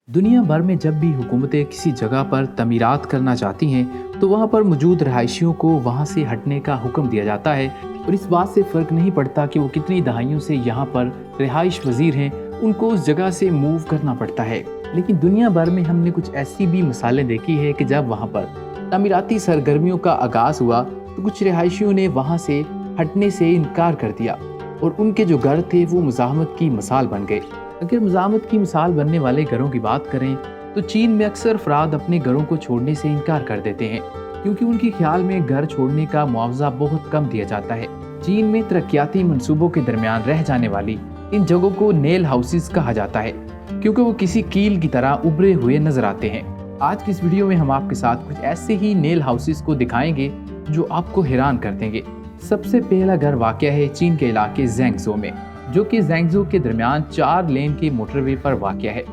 दुनिया भर में जब भी हुकूमतें किसी जगह पर तमीरात करना चाहती हैं तो वहाँ पर मौजूद रहायशियों को वहाँ से हटने का हुक्म दिया जाता है और इस बात से फ़र्क नहीं पड़ता कि वो कितनी दहाइयों से यहाँ पर रिहाइश वजीर हैं, उनको उस जगह से मूव करना पड़ता है। लेकिन दुनिया भर में हमने कुछ ऐसी भी मिसालें देखी है कि जब वहाँ पर तमीराती सरगर्मियों का आगाज़ हुआ तो कुछ रिहायशियों ने वहाँ से हटने से इनकार कर दिया और उनके जो घर थे वो मुज़ाहमत की मिसाल बन गए। अगर मुज़ाहमत की मिसाल बनने वाले घरों की बात करें तो चीन में अक्सर अफराद अपने घरों को छोड़ने से इनकार कर देते हैं क्योंकि उनके ख्याल में घर छोड़ने का मुआवजा बहुत कम दिया जाता है। चीन में तरक्याती मंसूबों के दरमियान रह जाने वाली इन जगहों को नेल हाउसेस कहा जाता है क्योंकि वो किसी कील की तरह उभरे हुए नजर आते हैं। आज की इस वीडियो में हम आपके साथ कुछ ऐसे ही नेल हाउसेस को दिखाएंगे जो आपको हैरान कर देंगे। सबसे पहला घर वाक़या है चीन के इलाके ज़ेंगज़ो में, जो कि ज़ेंगज़ो के दरमियान 4 लेन की मोटरवे पर वाक़या है,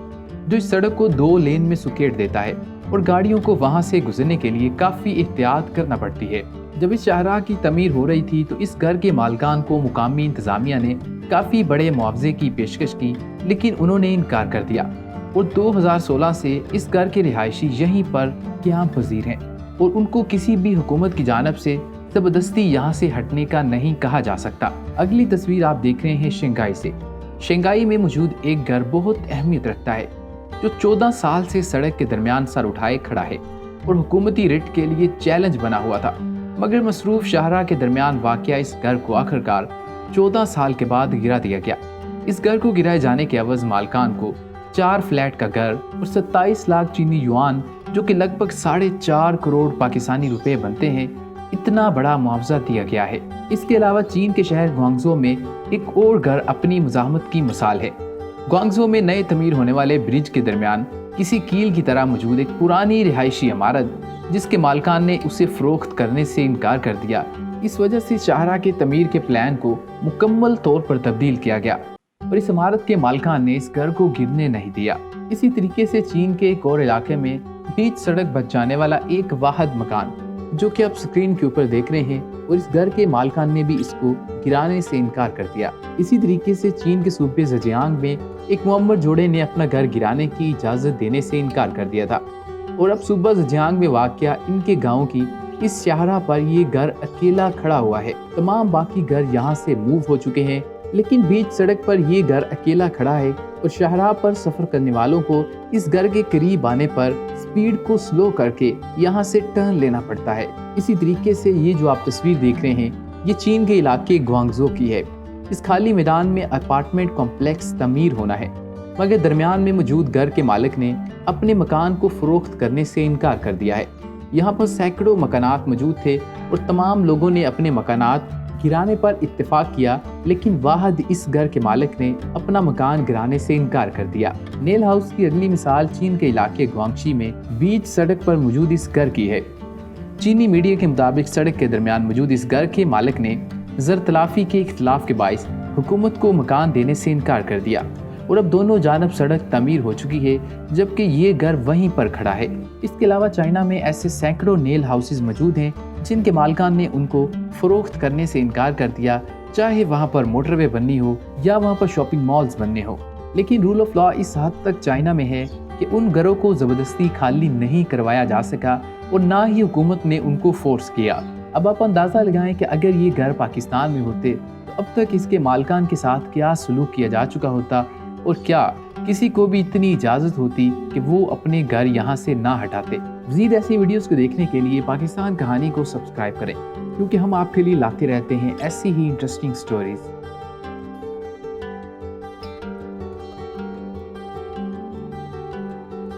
जो इस सड़क को 2 लेन में सुकेड़ देता है और गाड़ियों को वहां से गुजरने के लिए काफ़ी एहतियात करना पड़ती है। जब इस शाहराह की तमीर हो रही थी तो इस घर के मालिकान को मुकामी इंतज़ामिया ने काफ़ी बड़े मुआवजे की पेशकश की, लेकिन उन्होंने इनकार कर दिया और 2016 से इस घर के रिहायशी यहीं पर क़याम पज़ीर हैं और उनको किसी भी हुकूमत की जानिब से ज़बरदस्ती यहाँ से हटने का नहीं कहा जा सकता। अगली तस्वीर आप देख रहे हैं शंघाई से। शंघाई में मौजूद एक घर बहुत अहमियत रखता है जो 14 साल से सड़क के दरमियान सर उठाए खड़ा है और हुकूमती रिट के लिए चैलेंज बना हुआ था, मगर मसरूफ शाहराह के दरमियान वाक़या इस घर को आखिरकार 14 साल के बाद गिरा दिया गया। इस घर को गिराए जाने के एवज मालकान को 4 फ्लैट का घर और 27 लाख चीनी युआन, जो कि लगभग 4.5 करोड़ पाकिस्तानी रुपए बनते हैं, इतना बड़ा मुआवजा दिया गया है। इसके अलावा चीन के शहर ग्वांगझो में एक और घर अपनी मुज़ाहमत की मिसाल है। ग्वांगझो में नए तमीर होने वाले ब्रिज के दरमियान किसी कील की तरह मौजूद एक पुरानी रिहायशी इमारत, जिसके मालिकान ने उसे फरोख्त करने से इनकार कर दिया। इस वजह से शाहराह के तमीर के प्लान को मुकम्मल तौर पर तब्दील किया गया और इस इमारत के मालिकान ने इस घर को गिरने नहीं दिया। इसी तरीके से चीन के एक और इलाके में बीच सड़क बच जाने वाला एक वाहिद मकान, जो कि आप स्क्रीन के ऊपर देख रहे हैं, और इस घर के मालिकान ने भी इसको गिराने से इनकार कर दिया। इसी तरीके से चीन के सूबे ज़ेजियांग में एक मुअम्मर जोड़े ने अपना घर गिराने की इजाज़त देने से इनकार कर दिया था और अब सूबा ज़ेजियांग में वाक़या इनके गाँव की इस शाहराह पर ये घर अकेला खड़ा हुआ है। तमाम बाकी घर यहाँ से मूव हो चुके हैं, लेकिन बीच सड़क पर ये घर अकेला खड़ा है और शाहराह पर सफ़र करने वालों को इस घर के करीब आने पर स्पीड को स्लो करके यहाँ से टर्न लेना पड़ता है। इसी तरीके से ये जो आप तस्वीर देख रहे हैं, ये चीन के इलाके ग्वांगझो की है। इस खाली मैदान में अपार्टमेंट कॉम्प्लेक्स तमीर होना है, मगर दरमियान में मौजूद घर के मालिक ने अपने मकान को फरोख्त करने से इनकार कर दिया है। यहाँ पर सैकड़ों मकानात मौजूद थे और तमाम लोगों ने अपने मकानात गिराने पर इत्तेफाक किया, लेकिन वाहिद इस घर के मालिक ने अपना मकान गिराने से इनकार कर दिया। नेल हाउस की अगली मिसाल चीन के इलाके ग्वांगशी में बीच सड़क पर मौजूद इस घर की है। चीनी मीडिया के मुताबिक सड़क के दरमियान मौजूद इस घर के मालिक ने ज़र तलाफी के इख्तिलाफ के बाइस हुकूमत को मकान देने से इनकार कर दिया और अब दोनों जानब सड़क तमीर हो चुकी है, जबकि ये घर वहीं पर खड़ा है। इसके अलावा चाइना में ऐसे सैकड़ों नेल हाउसेस मौजूद हैं जिनके मालिकान ने उनको फरोख्त करने से इनकार कर दिया, चाहे वहाँ पर मोटरवे बननी हो या वहाँ पर शॉपिंग मॉल्स बनने हो। लेकिन रूल ऑफ लॉ इस हद तक चाइना में है कि उन घरों को ज़बरदस्ती खाली नहीं करवाया जा सका और ना ही हुकूमत ने उनको फोर्स किया। अब आप अंदाज़ा लगाएं कि अगर ये घर पाकिस्तान में होते तो अब तक इसके मालिकान के साथ क्या सलूक किया जा चुका होता और क्या किसी को भी इतनी इजाज़त होती कि वो अपने घर यहाँ से ना हटाते। मज़ीद ऐसी वीडियोस को देखने के लिए पाकिस्तान कहानी को सब्सक्राइब करें, क्योंकि हम आपके लिए लाते रहते हैं ऐसी ही इंटरेस्टिंग स्टोरीज।